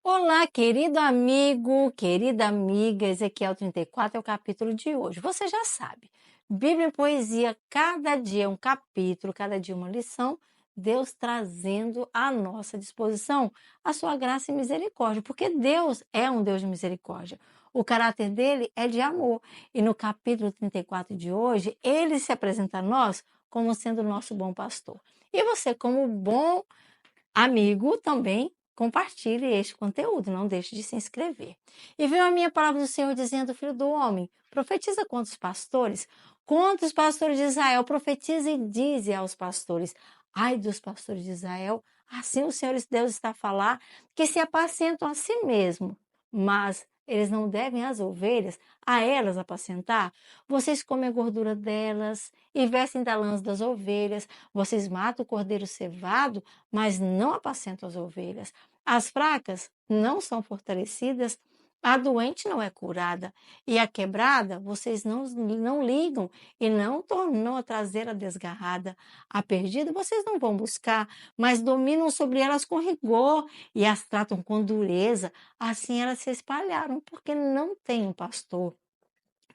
Olá, querido amigo, querida amiga, Ezequiel 34 é o capítulo de hoje. Você já sabe, Bíblia em poesia, cada dia um capítulo, cada dia uma lição, Deus trazendo à nossa disposição a sua graça e misericórdia, porque Deus é um Deus de misericórdia. O caráter dele é de amor. E no capítulo 34 de hoje, ele se apresenta a nós como sendo o nosso bom pastor. E você, como bom amigo, também compartilhe este conteúdo, não deixe de se inscrever. E veio a minha palavra do Senhor dizendo, filho do homem, profetiza contra os pastores de Israel, profetiza e dize aos pastores, ai dos pastores de Israel, assim o Senhor Deus está a falar, que se apacentam a si mesmo, mas eles não devem as ovelhas a elas apacentar. Vocês comem a gordura delas e vestem da lã das ovelhas, vocês matam o cordeiro cevado, mas não apacentam as ovelhas. As fracas não são fortalecidas, a doente não é curada, e a quebrada vocês não ligam e não tornam a trazer a desgarrada. A perdida vocês não vão buscar, mas dominam sobre elas com rigor e as tratam com dureza. Assim elas se espalharam, porque não tem um pastor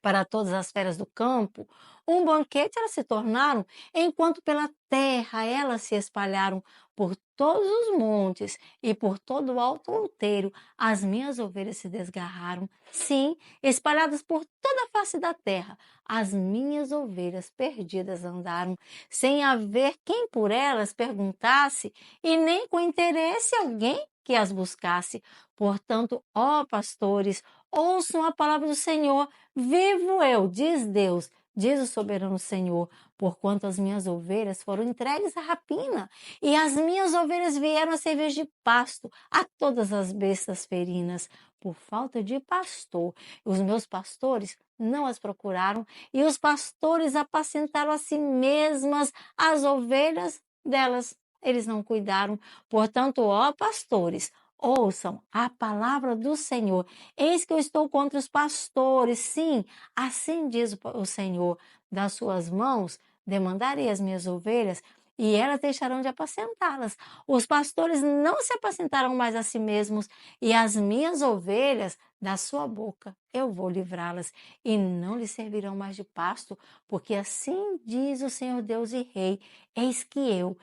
para todas as feras do campo, um banquete elas se tornaram, enquanto pela terra elas se espalharam por todos os montes e por todo o alto outeiro, as minhas ovelhas se desgarraram, sim, espalhadas por toda a face da terra, as minhas ovelhas perdidas andaram, sem haver quem por elas perguntasse e nem com interesse alguém que as buscasse. Portanto, ó pastores, ouçam a palavra do Senhor. Vivo eu, diz Deus, diz o soberano Senhor, porquanto as minhas ovelhas foram entregues à rapina, e as minhas ovelhas vieram a servir de pasto a todas as bestas ferinas, por falta de pastor. Os meus pastores não as procuraram, e os pastores apacentaram a si mesmas as ovelhas delas. Eles não cuidaram. Portanto, ó pastores, ouçam a palavra do Senhor. Eis que eu estou contra os pastores, sim, assim diz o Senhor, das suas mãos demandarei as minhas ovelhas e elas deixarão de apacentá-las. Os pastores não se apacentarão mais a si mesmos e as minhas ovelhas da sua boca eu vou livrá-las e não lhes servirão mais de pasto, porque assim diz o Senhor Deus e Rei, eis que eu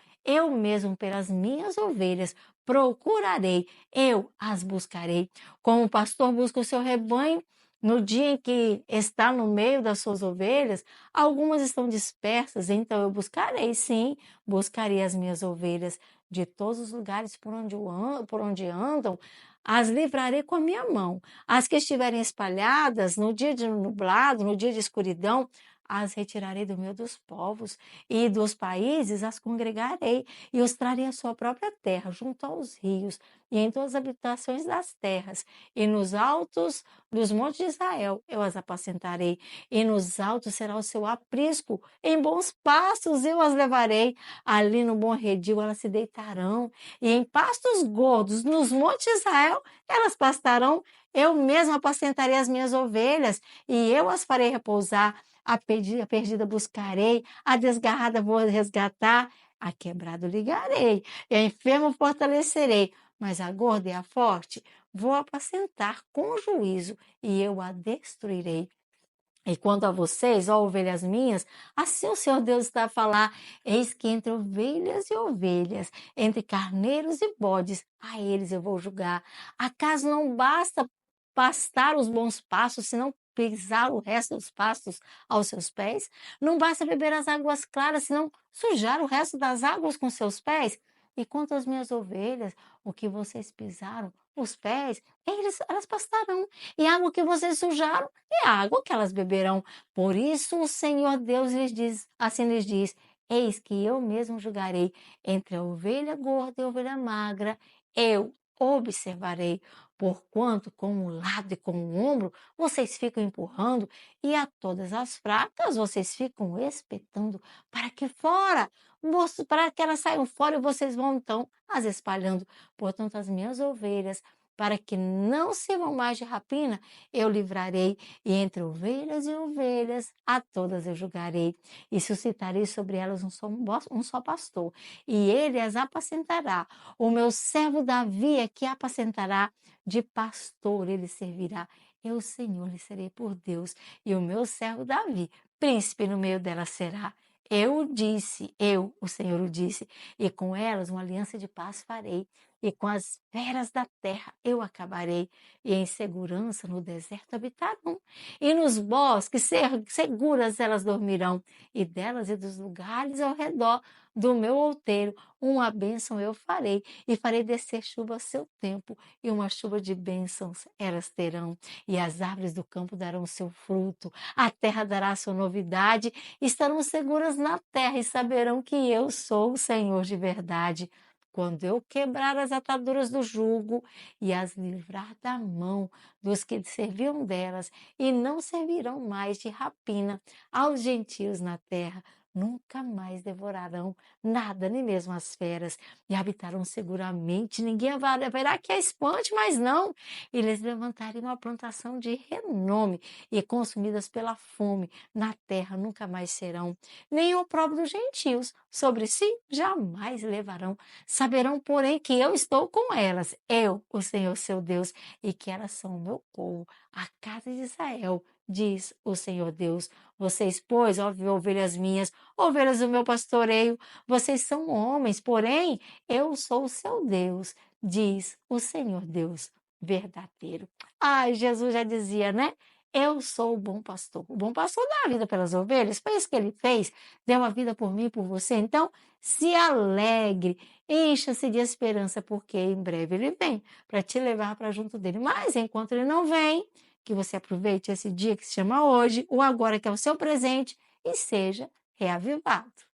mesmo pelas minhas ovelhas procurarei, eu as buscarei. Como o pastor busca o seu rebanho, no dia em que está no meio das suas ovelhas, algumas estão dispersas, então eu buscarei, sim, buscarei as minhas ovelhas de todos os lugares por onde andam, as livrarei com a minha mão. As que estiverem espalhadas no dia de nublado, no dia de escuridão, as retirarei do meio dos povos e dos países as congregarei e os trarei à sua própria terra, junto aos rios e em todas as habitações das terras, e nos altos dos montes de Israel eu as apacentarei, e nos altos será o seu aprisco, em bons pastos eu as levarei, ali no bom redil elas se deitarão, e em pastos gordos nos montes de Israel elas pastarão, eu mesmo apacentarei as minhas ovelhas, e eu as farei repousar, a perdida buscarei, a desgarrada vou resgatar, a quebrado ligarei, e a enferma fortalecerei, mas a gorda e a forte vou apacentar com juízo, e eu a destruirei. E quanto a vocês, ó ovelhas minhas, assim o Senhor Deus está a falar, eis que entre ovelhas e ovelhas, entre carneiros e bodes, a eles eu vou julgar. Acaso não basta pastar os bons pastos, senão pisar o resto dos pastos aos seus pés? Não basta beber as águas claras, senão sujar o resto das águas com seus pés? E quanto às minhas ovelhas, o que vocês pisaram, os pés, elas pastarão. E a água que vocês sujaram, é a água que elas beberão. Por isso o Senhor Deus lhes diz, assim lhes diz, eis que eu mesmo julgarei entre a ovelha gorda e a ovelha magra, eu observarei, Porquanto, com o lado e com o ombro, vocês ficam empurrando, e a todas as fracas vocês ficam espetando para que fora, para que elas saiam fora e vocês vão então as espalhando. Portanto, as minhas ovelhas, para que não sirvam mais de rapina, eu livrarei, e entre ovelhas e ovelhas, a todas eu julgarei, e suscitarei sobre elas um só pastor, e ele as apacentará. O meu servo Davi é que apacentará, de pastor ele servirá. Eu, Senhor, lhe serei por Deus, e o meu servo Davi, príncipe no meio dela será. Eu o disse, o Senhor o disse, e com elas uma aliança de paz farei, e com as feras da terra eu acabarei, e em segurança no deserto habitarão, e nos bosques seguras elas dormirão, e delas e dos lugares ao redor do meu outeiro uma bênção eu farei, e farei descer chuva a seu tempo, e uma chuva de bênçãos elas terão, e as árvores do campo darão seu fruto, a terra dará sua novidade, estarão seguras na terra e saberão que eu sou o Senhor de verdade. Quando eu quebrar as ataduras do jugo e as livrar da mão dos que serviam delas, e não servirão mais de rapina aos gentios na terra, nunca mais devorarão nada, nem mesmo as feras, e habitarão seguramente, ninguém haverá que a espante, mas não, eles levantarem uma plantação de renome, e consumidas pela fome, na terra nunca mais serão, nem o opróbrio dos gentios sobre si jamais levarão. Saberão, porém, que eu estou com elas, eu, o Senhor seu Deus, e que elas são o meu povo, a casa de Israel, diz o Senhor Deus. Vocês, pois, ó ovelhas minhas, ovelhas do meu pastoreio, vocês são homens, porém, eu sou o seu Deus, diz o Senhor Deus verdadeiro. Ai, Jesus já dizia, né? Eu sou o bom pastor. O bom pastor dá a vida pelas ovelhas, foi isso que ele fez, deu a vida por mim e por você. Então, se alegre, encha-se de esperança, porque em breve ele vem para te levar para junto dele. Mas enquanto ele não vem, que você aproveite esse dia que se chama hoje, o agora que é o seu presente, e seja reavivado.